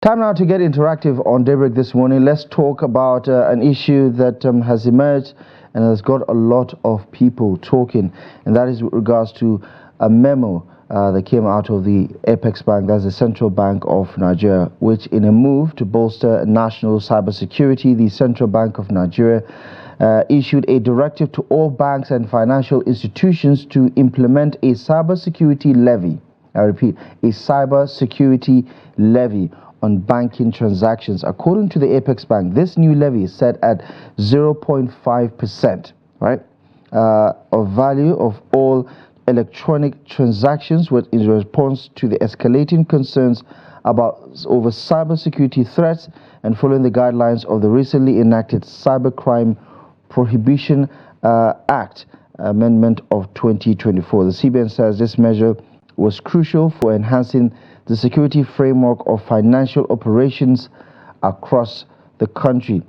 Time now to get interactive on Daybreak this morning. Let's talk about an issue that has emerged and has got a lot of people talking, and that is with regards to a memo that came out of the Apex Bank, that's the Central Bank of Nigeria, which in a move to bolster national cybersecurity, the Central Bank of Nigeria issued a directive to all banks and financial institutions to implement a cybersecurity levy. I repeat, a cybersecurity levy on banking transactions. According to the Apex Bank, this new levy is set at 0.5%, right, of value of all electronic transactions, with in response to the escalating concerns over cybersecurity threats and following the guidelines of the recently enacted Cybercrime Prohibition Act Amendment of 2024. The CBN says this measure was crucial for enhancing the security framework of financial operations across the country.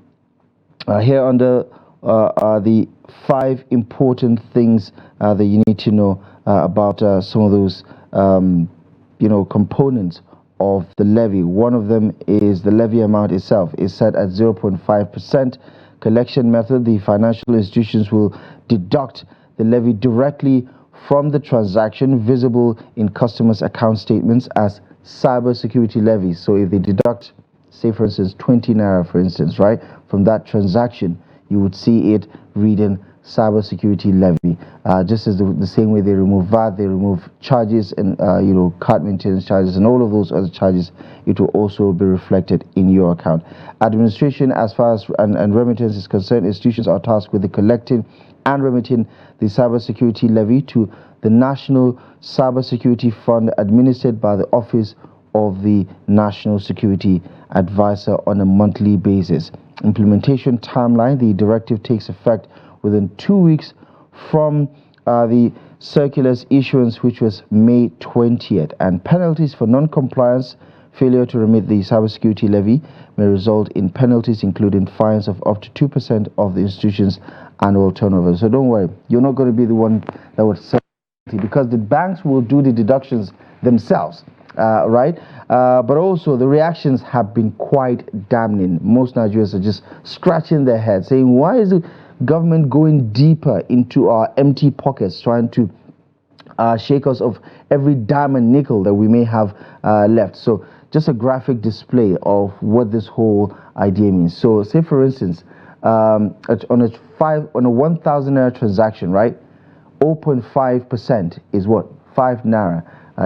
Here under are the 5 important things that you need to know about some of those components of the levy. One of them is the levy amount itself is set at 0.5%. Collection method: the financial institutions will deduct the levy directly from the transaction visible in customers' account statements as cybersecurity levies. So if they deduct, say for instance, 20 naira, for instance, right, from that transaction, you would see it reading cybersecurity levy. Just as the same way they remove VAT, they remove charges and card maintenance charges and all of those other charges, it will also be reflected in your account. Administration, as far as and remittance is concerned, institutions are tasked with the collecting and remitting the cybersecurity levy to the National Cybersecurity Fund administered by the Office of the National Security Advisor on a monthly basis. Implementation timeline: the directive takes effect within 2 weeks from the circular's issuance, which was May 20th, and penalties for non-compliance, failure to remit the cybersecurity levy may result in penalties including fines of up to 2% of the institution's annual turnover. So don't worry, you're not going to be the one that would say, because the banks will do the deductions themselves, right? But also the reactions have been quite damning. Most Nigerians are just scratching their heads, saying, why is the government going deeper into our empty pockets, trying to shake us of every dime and nickel that we may have left? So just a graphic display of what this whole idea means. So say for instance, on a 1,000 naira transaction, right, 0.5% is what? 5 naira,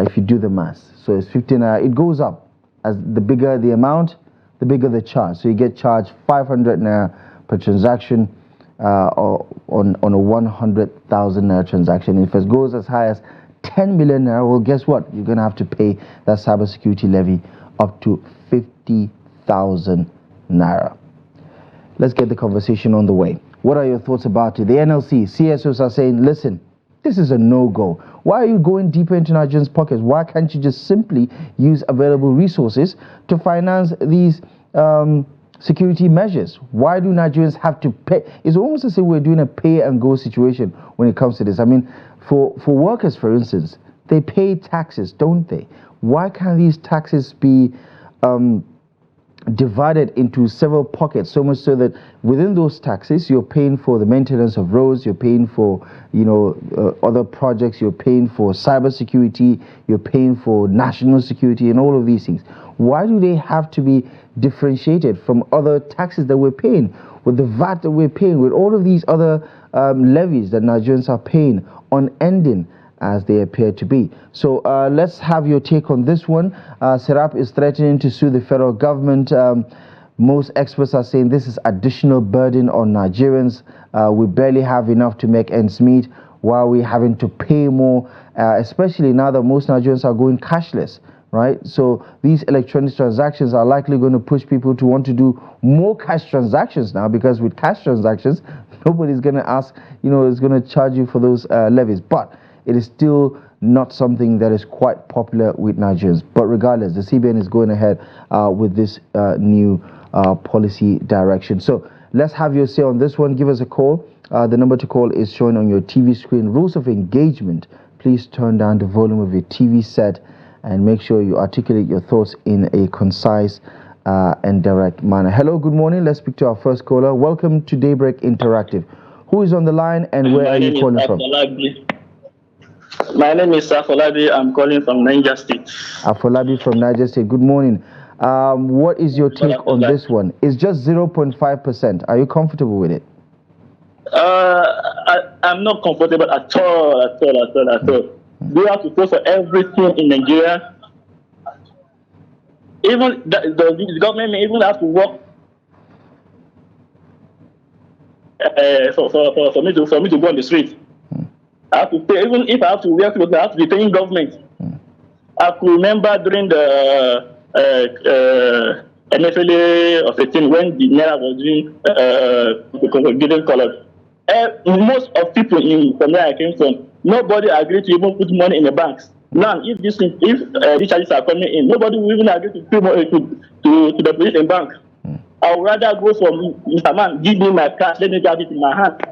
if you do the math. So it's 15 naira. It goes up as the bigger the amount, the bigger the charge. So you get charged 500 naira per transaction on a 100,000 naira transaction. If it goes as high as 10 million naira, well, guess what? You're going to have to pay that cybersecurity levy up to 50,000 naira. Let's get the conversation on the way. What are your thoughts about it? The NLC, CSOs are saying, listen, this is a no-go. Why are you going deeper into Nigerians' pockets? Why can't you just simply use available resources to finance these security measures? Why do Nigerians have to pay? It's almost as if we're doing a pay-and-go situation when it comes to this. I mean, for workers, for instance, they pay taxes, don't they? Why can't these taxes be divided into several pockets, so much so that within those taxes you're paying for the maintenance of roads, you're paying for other projects, you're paying for cybersecurity, you're paying for national security and all of these things? Why do they have to be differentiated from other taxes that we're paying, with the VAT that we're paying, with all of these other levies that Nigerians are paying unending as they appear to be? So let's have your take on this one. Serap is threatening to sue the federal government. Most experts are saying this is additional burden on Nigerians. We barely have enough to make ends meet. Why are we having to pay more, especially now that most Nigerians are going cashless, right? So these electronic transactions are likely going to push people to want to do more cash transactions now, because with cash transactions, nobody's going to ask, is going to charge you for those levies. But it is still not something that is quite popular with Nigerians. But regardless, the CBN is going ahead with this new policy direction. So let's have your say on this one. Give us a call. The number to call is shown on your TV screen. Rules of engagement: please turn down the volume of your TV set and make sure you articulate your thoughts in a concise and direct manner. Hello, good morning. Let's speak to our first caller. Welcome to Daybreak Interactive. Who is on the line and where are you calling from? My name is Afolabi. I'm calling from Niger State. Afolabi from Niger State. Good morning. What is your take on this one? It's just 0.5%. Are you comfortable with it? I'm not comfortable at all. We have to pay for everything in Nigeria. Even the government may even have to work for me to go on the street. I have to pay, even if I have to work, I have to be paying government. I could remember during the MFLA of 18 when the Naira was doing getting colored. Most of people from where I came from, nobody agreed to even put money in the banks. Now, if these charges are coming in, nobody will even agree to pay money to the police and bank. I would rather go for Mr. Man, give me my cash, let me have it in my hand.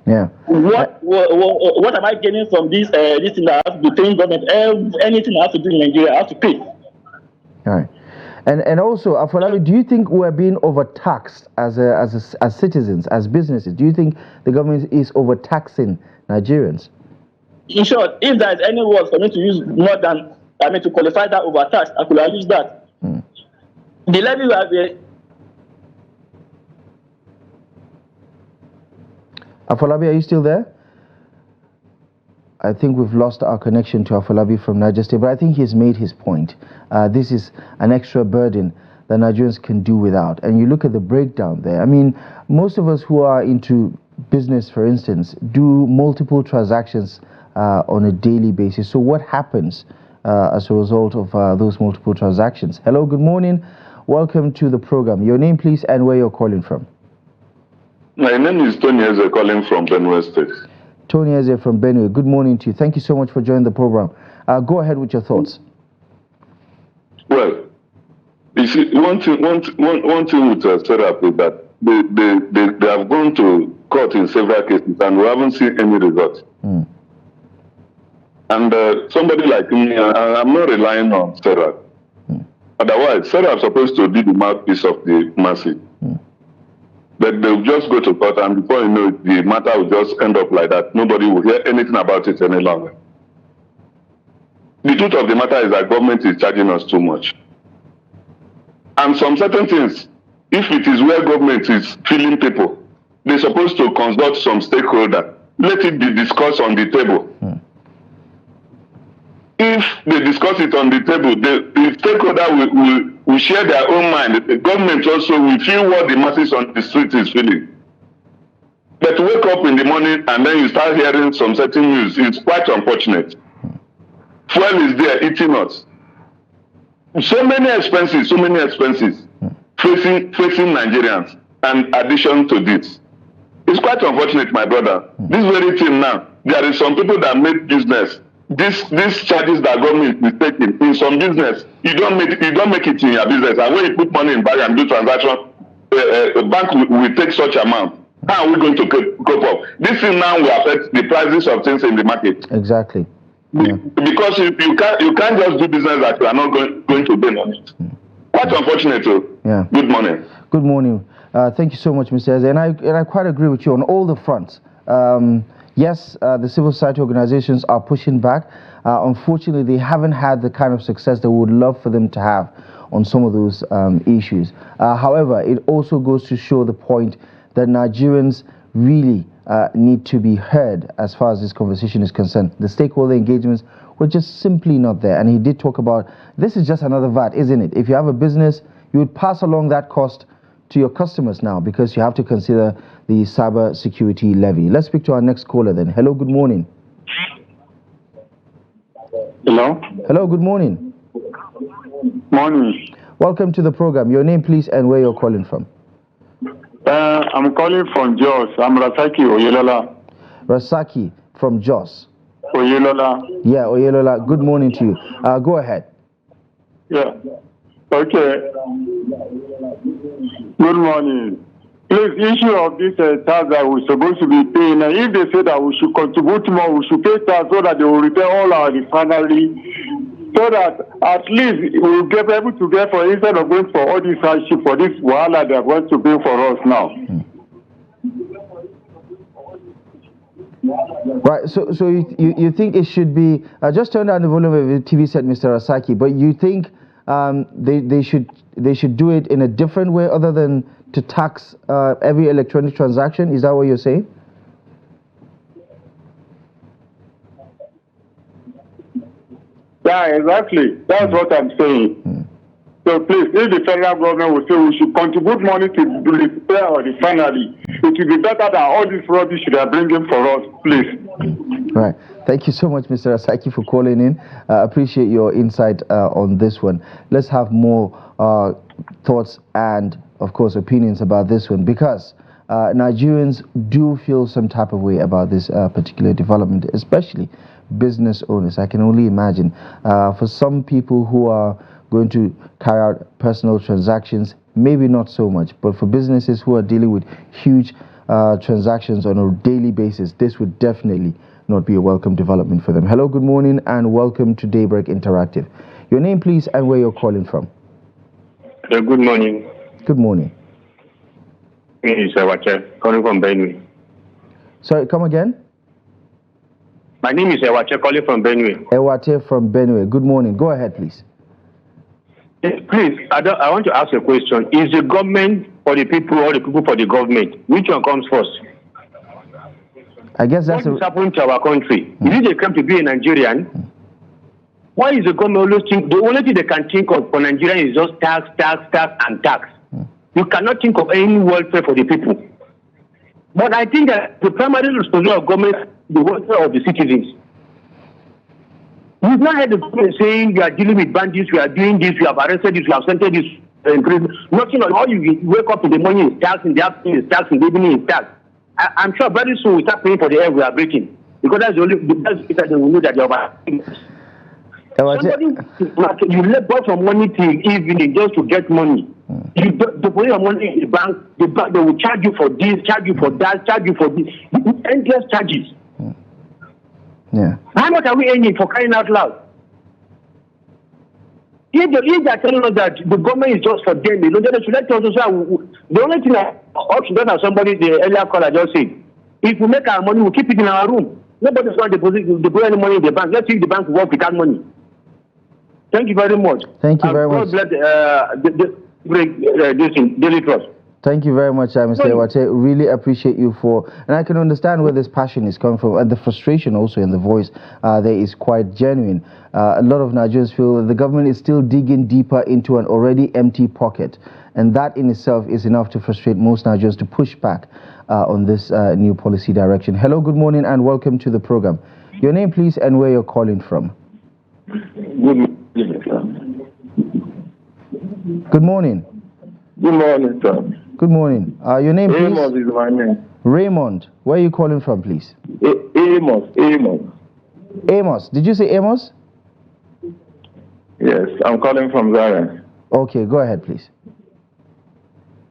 Yeah. What am I getting from this thing that I have to be paying government? Anything I have to do in Nigeria, I have to pay. All right. And also, Afolabi, do you think we're being overtaxed as citizens, as businesses? Do you think the government is overtaxing Nigerians? In short, if there is any word for me to use more than, to qualify that overtax, I could have used that. The levy we have Afolabi, are you still there? I think we've lost our connection to Afolabi from Niger State, but I think he's made his point. This is an extra burden that Nigerians can do without. And you look at the breakdown there. I mean, most of us who are into business, for instance, do multiple transactions on a daily basis. So what happens as a result of those multiple transactions? Hello, good morning. Welcome to the program. Your name, please, and where you're calling from. My name is Tony Eze, calling from Benue State. Tony Eze from Benue. Good morning to you. Thank you so much for joining the program. Go ahead with your thoughts. Well, you see, one thing with setup is that they have gone to court in several cases and we haven't seen any results. And somebody like me, I'm not relying on setup. Otherwise, setup is supposed to be the mouthpiece of the masses. But they'll just go to court, and before you know it, the matter will just end up like that. Nobody will hear anything about it any longer. The truth of the matter is that government is charging us too much. And some certain things, if it is where government is filling people, they're supposed to consult some stakeholder. Let it be discussed on the table. If they discuss it on the table, the stakeholder will share their own mind. The government also will feel what the masses on the street is feeling. But to wake up in the morning and then you start hearing some certain news, it's quite unfortunate. Fuel is there eating us. So many expenses facing Nigerians. And addition to this, it's quite unfortunate, my brother. This very thing now, there is some people that make business. These charges that government is taking in some business, you don't make it in your business. And when you put money in bank and do transaction, the bank will take such amount. How are we going to cope up? This thing now will affect the prices of things in the market. Exactly. Yeah. Because you can't just do business that you are not going to gain on it. Quite unfortunate too. Yeah. Good morning. Good morning. Thank you so much, Mr. Eze. And I quite agree with you on all the fronts. Yes, the civil society organizations are pushing back. Unfortunately, they haven't had the kind of success that we would love for them to have on some of those issues. However, it also goes to show the point that Nigerians really need to be heard as far as this conversation is concerned. The stakeholder engagements were just simply not there. And he did talk about, this is just another VAT, isn't it? If you have a business, you would pass along that cost to your customers now because you have to consider the cyber security levy. Let's speak to our next caller then. Hello, good morning. Hello. Hello, good morning. Morning. Welcome to the program. Your name, please, and where you're calling from. I'm calling from Jos. I'm Rasaki Oyelola. Rasaki from Jos. Oyelola. Yeah, Oyelola. Good morning to you. Go ahead. Yeah. Okay. Good morning. Please, issue of this tax that we're supposed to be paying. If they say that we should contribute more, we should pay tax so that they will repair all our refinery so that at least we'll be able to get for instead of going for all this hardship for this wahala they're going to pay for us now. Right, so you think it should be just turn down the volume of the TV set, Mr. Asaki, but you think they should do it in a different way other than to tax every electronic transaction? Is that what you're saying? Yeah, exactly. That's what I'm saying. So please, if the federal government will say we should contribute money to the repair or the refinery, it will be better than all this rubbish they are bringing for us, please. Right. Thank you so much, Mr. Asaki, for calling in. Appreciate your insight on this one. Let's have more thoughts and, of course, opinions about this one, because Nigerians do feel some type of way about this particular development, especially business owners. I can only imagine. For some people who are going to carry out personal transactions, maybe not so much, but for businesses who are dealing with huge transactions on a daily basis, this would definitely not be a welcome development for them. Hello, good morning, and welcome to Daybreak Interactive. Your name, please, and where you're calling from. Good morning. Good morning. My name is Ewache, calling from Benue. Sorry, come again? My name is Ewache, calling from Benue. Ewate from Benue. Good morning. Go ahead, please. Please, I want to ask a question. Is the government for the people or the people for the government? Which one comes first? I guess that's what is happening to our country? Is it they come to be a Nigerian? Why is the government always think, the only thing they can think of for Nigeria is just tax, and tax? You cannot think of any welfare for the people. But I think that the primary responsibility of government is the welfare of the citizens. We've not heard the government saying we are dealing with bandits, we are doing this, we have arrested this, we have sentenced this in prison. Nothing on all you wake up in the morning is tax, in the afternoon is tax, in the evening is tax. I'm sure very soon we start paying for the air we are breathing. Because that's the only that's because they will know that they are somebody you let go from money till evening just to get money. You deposit your money in the bank they will charge you for this, charge you for that, charge you for this. Endless charges. Yeah. How much are we earning for crying out loud? If they are telling us that the government is just for them, they should let us also. The only thing that option that somebody the earlier caller just said, if we make our money, we'll keep it in our room. Nobody's going to deposit any money in the bank. Let's see if the bank will work without money. Thank you very much. Thank you very much. God bless Daily Trust. Thank you very much, Mr. Ewate. Really appreciate you for, and I can understand where this passion is coming from, and the frustration also in the voice there is quite genuine. A lot of Nigerians feel that the government is still digging deeper into an already empty pocket, and that in itself is enough to frustrate most Nigerians to push back on this new policy direction. Hello, good morning, and welcome to the program. Your name, please, and where you're calling from. Good morning. Good morning, sir. Good morning. Your name, please? Amos is my name. Raymond. Where are you calling from, please? Amos. Amos. Did you say Amos? Yes, I'm calling from Zaria. Okay, go ahead, please.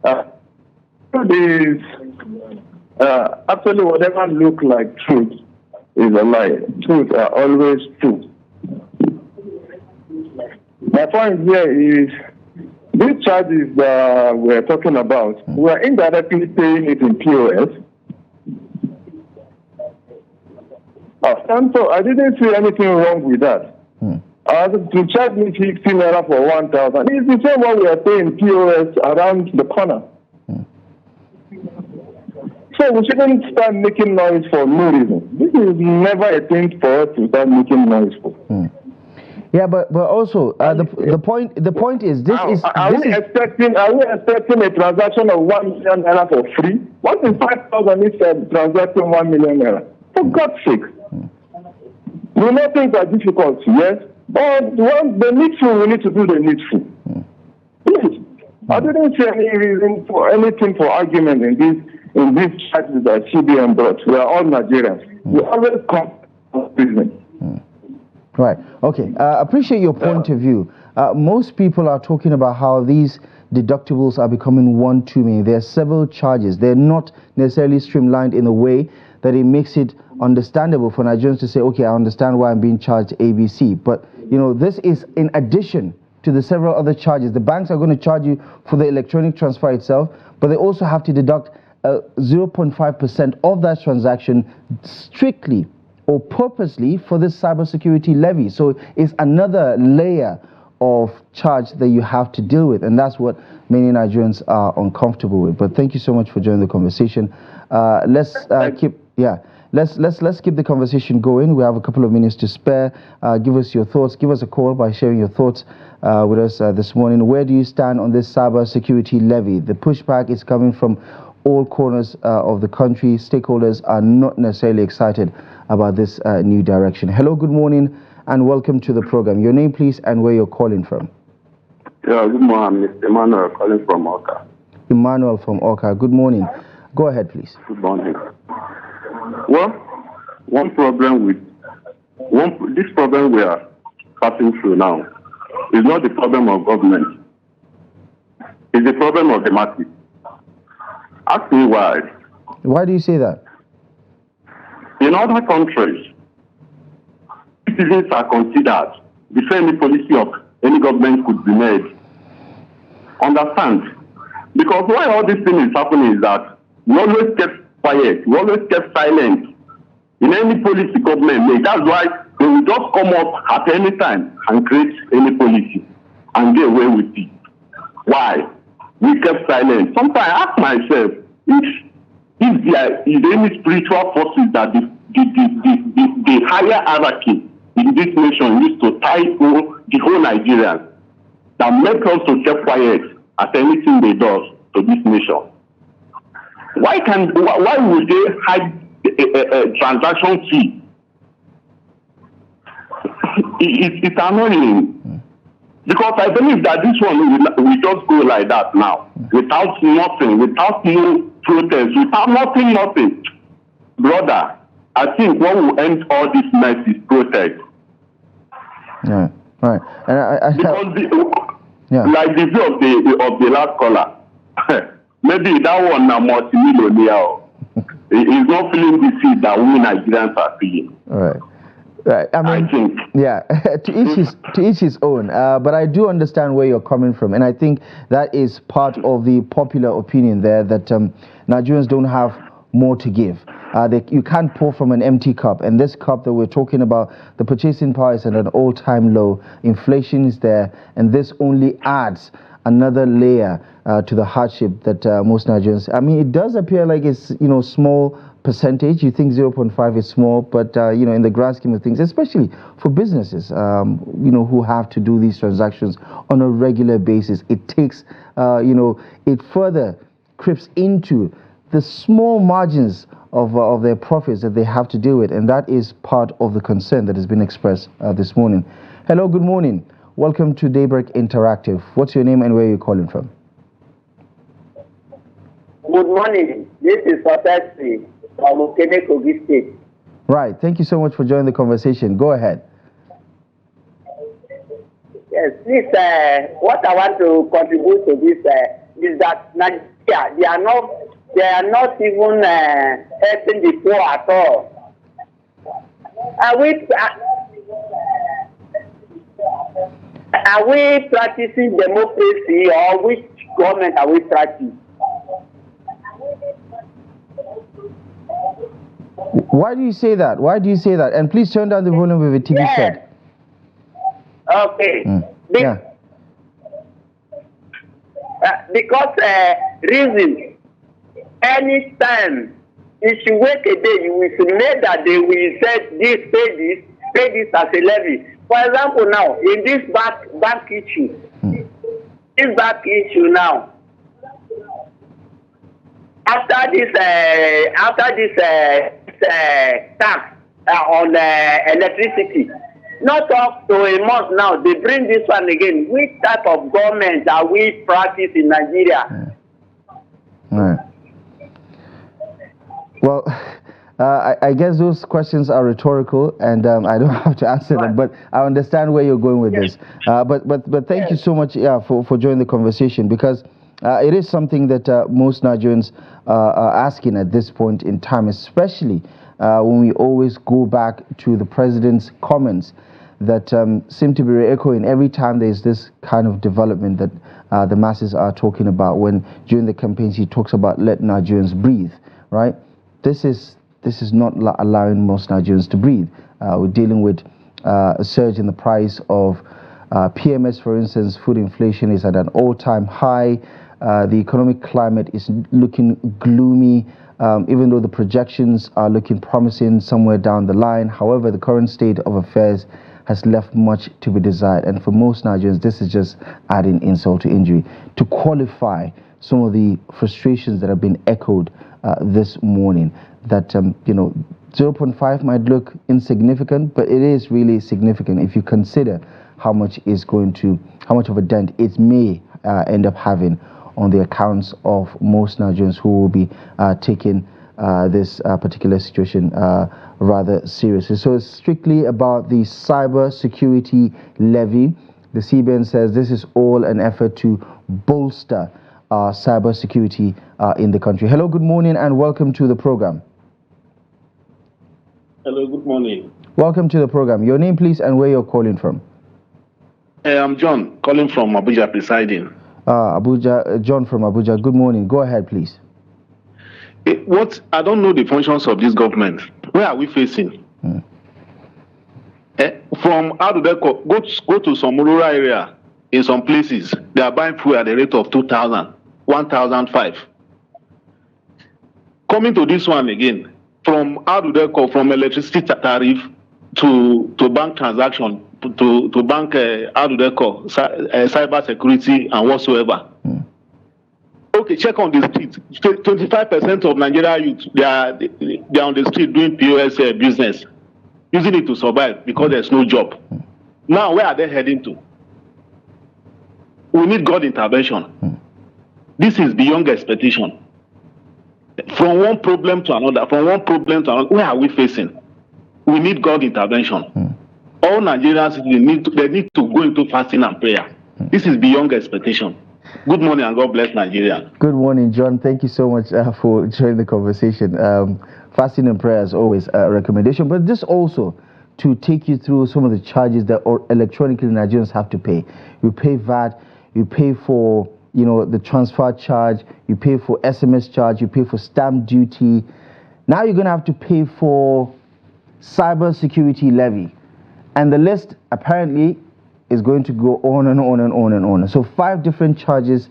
Actually, whatever look like truth is a lie. Truth are always truth. My point here is, these charges that we're talking about, we're indirectly paying it in POS. So I didn't see anything wrong with that. To charge me 15 naira for 1,000, it's the same one we are paying POS around the corner. So we shouldn't start making noise for no reason. This is never a thing for us to start making noise for. Yeah, but also the point is this is. Are we expecting a transaction of 1 million naira for free? What is 5,000 if transacting 1 million naira? For God's sake. We know things are difficult, yes, but the needful, we need to do the needful. Please, I didn't see any reason for anything for argument in these charges that CBN brought. We are all Nigerians. We always come to business. Right. Okay. Appreciate your point of view. Most people are talking about how these deductibles are becoming one too many. There are several charges. They're not necessarily streamlined in a way that it makes it understandable for Nigerians to say, okay, I understand why I'm being charged ABC. But, this is in addition to the several other charges. The banks are going to charge you for the electronic transfer itself, but they also have to deduct 0.5% of that transaction strictly or purposely for this cybersecurity levy. So it's another layer of charge that you have to deal with, and that's what many Nigerians are uncomfortable with. But thank you so much for joining the conversation. Let's keep the conversation going. We have a couple of minutes to spare. Give us your thoughts. Give us a call by sharing your thoughts with us this morning. Where do you stand on this cybersecurity levy? The pushback is coming from all corners of the country. Stakeholders are not necessarily excited about this new direction. Hello, good morning, and welcome to the program. Your name, please, and where you're calling from. Yeah, good morning. Mr. Emmanuel calling from Oka. Emmanuel from Oka. Good morning. Go ahead, please. Good morning. Well, this problem we are passing through now is not the problem of government. It's the problem of the market. Ask me why. Why do you say that? In other countries, citizens are considered before any policy of any government could be made. Understand? Because why all this thing is happening is that we always kept quiet, we always kept silent in any policy government made. That's why they will just come up at any time and create any policy and get away with it. Why? We kept silent. Sometimes I ask myself, if there is any spiritual forces that the higher hierarchy in this nation used to tie the whole Nigerians that make us to keep quiet at anything they do to this nation. Why would they hide a transaction fee? It's annoying. Because I believe that this one will just go like that now, without nothing, without no protest, without nothing. Brother, I think what will end all this mess is protest. Yeah, right. And because like the view of the last caller, maybe that one now multi-millionaire. He's not feeling the seed that we Nigerians are feeling. All right. Right. I think, yeah, to each his own. But I do understand where you're coming from, and I think that is part of the popular opinion there that Nigerians don't have more to give. You can't pour from an empty cup, and this cup that we're talking about, the purchasing power is at an all-time low. Inflation is there, and this only adds another layer to the hardship that most Nigerians. I mean, it does appear like it's small percentage. You think 0.5 is small, but in the grand scheme of things, especially for businesses, who have to do these transactions on a regular basis, it takes, it further creeps into the small margins of their profits that they have to deal with, and that is part of the concern that has been expressed this morning. Hello, good morning. Welcome to Daybreak Interactive. What's your name and where are you calling from? Good morning. This is Fatasi from Okene, Kogi State. Right. Thank you so much for joining the conversation. Go ahead. Yes, please, what I want to contribute to this is that Nigeria, they are not even helping the poor at all. Are we practicing democracy, or which government are we practicing? Why do you say that? Why do you say that? And please turn down the volume of the TV set. Okay. Yeah. Because reason, anytime if you wake a day, you will see that they will set this, pay this as a levy. For example, now in this bank issue, now, after this tax on electricity, not up to a month now, they bring this one again. Which type of government are we practice in Nigeria? Right. Well, I guess those questions are rhetorical, and I don't have to answer them. But I understand where you're going with this. But thank you so much, for joining the conversation, because It is something that most Nigerians are asking at this point in time, especially when we always go back to the president's comments that seem to be re-echoing every time there's this kind of development that the masses are talking about. When during the campaigns he talks about let Nigerians breathe, right? This is not allowing most Nigerians to breathe. We're dealing with a surge in the price of PMS, for instance. Food inflation is at an all-time high. The economic climate is looking gloomy, even though the projections are looking promising somewhere down the line. However, the current state of affairs has left much to be desired, and for most Nigerians, this is just adding insult to injury. To qualify some of the frustrations that have been echoed this morning, that 0.5 might look insignificant, but it is really significant if you consider how much of a dent it may end up having on the accounts of most Nigerians who will be taking this particular situation rather seriously. So it's strictly about the cyber security levy. The CBN says this is all an effort to bolster cyber security in the country. Hello, good morning, and welcome to the program. Hello, good morning. Welcome to the program. Your name, please, and where you're calling from. I'm John, calling from Abuja, presiding. Abuja, John from Abuja. Good morning. Go ahead, please. I don't know the functions of this government. Where are we facing? From how do they go to some rural area? In some places, they are buying fuel at the rate of 2,000, 1,005. Coming to this one again, from how do they go from electricity tariff to bank transaction to bank how do they call cyber security and whatsoever. Okay, check on the street. 25% of Nigeria youth they are on the street doing POS business, using it to survive because there's no job. Now where are they heading to? We need God intervention. This is beyond expectation. From one problem to another, where are we facing? We need God intervention. All Nigerians they need to go into fasting and prayer. This is beyond expectation. Good morning and God bless Nigeria. Good morning, John. Thank you so much for joining the conversation. Fasting and prayer is always a recommendation, but this also to take you through some of the charges that electronically Nigerians have to pay. You pay VAT, you pay for the transfer charge, you pay for SMS charge, you pay for stamp duty. Now you're going to have to pay for cyber security levy. And the list apparently is going to go on and on and on and on. So 5 different charges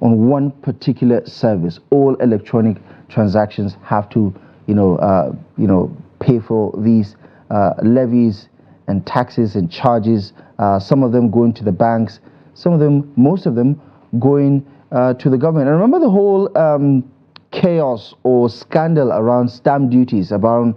on one particular service. All electronic transactions have to, pay for these levies and taxes and charges. Some of them going to the banks. Most of them going to the government. And remember the whole chaos or scandal around stamp duties, around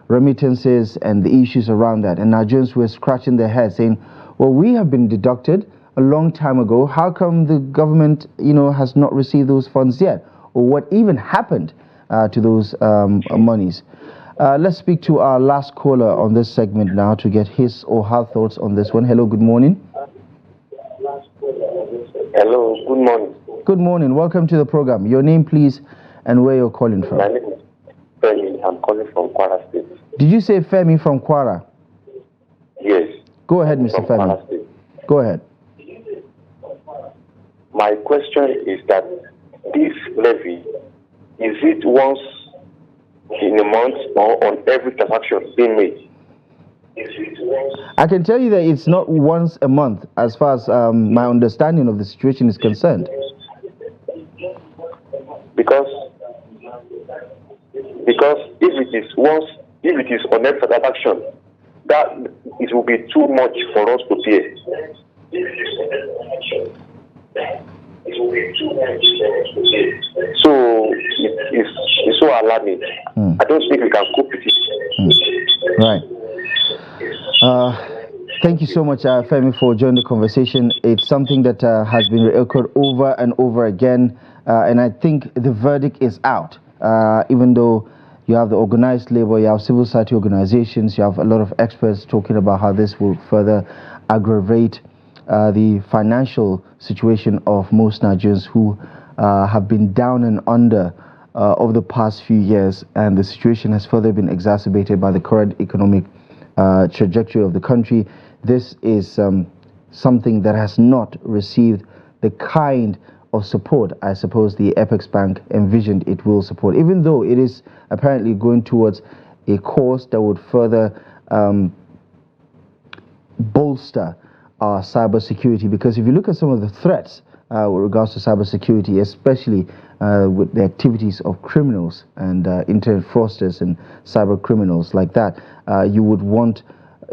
remittances and the issues around that. And Nigerians were scratching their heads saying, well, we have been deducted a long time ago. How come the government, has not received those funds yet? Or what even happened to those monies? Let's speak to our last caller on this segment now to get his or her thoughts on this one. Hello, good morning. Hello, good morning. Good morning. Welcome to the program. Your name, please, and where you're calling from. My name is Femi. I'm calling from Kwara State. Did you say Femi from Kwara? Yes. Go ahead, Mr. Femi. Go ahead. My question is that this levy, is it once in a month or on every transaction being made? I can tell you that it's not once a month as far as my understanding of the situation is concerned. Because if it is on every transaction, that it will be too much for us to pay. So it's so alarming. I don't think we can cope with it. Right. Thank you so much, Femi, for joining the conversation. It's something that has been echoed over and over again, and I think the verdict is out. Even though you have the organized labor, you have civil society organizations, you have a lot of experts talking about how this will further aggravate the financial situation of most Nigerians who have been down and under over the past few years, and the situation has further been exacerbated by the current economic trajectory of the country. This is something that has not received the kind of support I suppose the Apex Bank envisioned it will support, even though it is apparently going towards a course that would further bolster our cybersecurity. Because if you look at some of the threats with regards to cybersecurity, especially with the activities of criminals and internet fraudsters and cyber criminals like that, you would want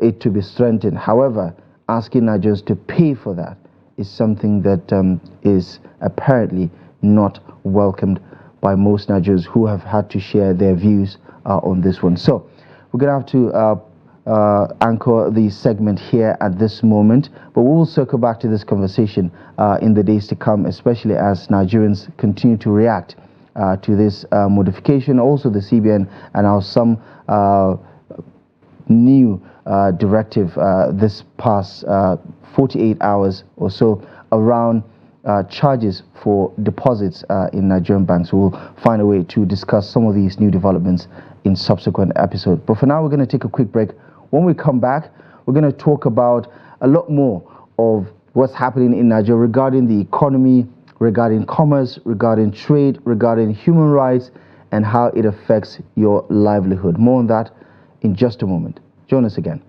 it to be strengthened. However, asking Nigerians to pay for that is something that is apparently not welcomed by most Nigerians who have had to share their views on this one. So we're going to have to anchor the segment here at this moment, but we will circle back to this conversation in the days to come, especially as Nigerians continue to react to this modification. Also the CBN announced some new directive this past 48 hours or so around charges for deposits in Nigerian banks. We'll find a way to discuss some of these new developments in subsequent episodes. But for now, we're going to take a quick break. When we come back, we're going to talk about a lot more of what's happening in Nigeria regarding the economy, regarding commerce, regarding trade, regarding human rights, and how it affects your livelihood. More on that in just a moment. Join us again.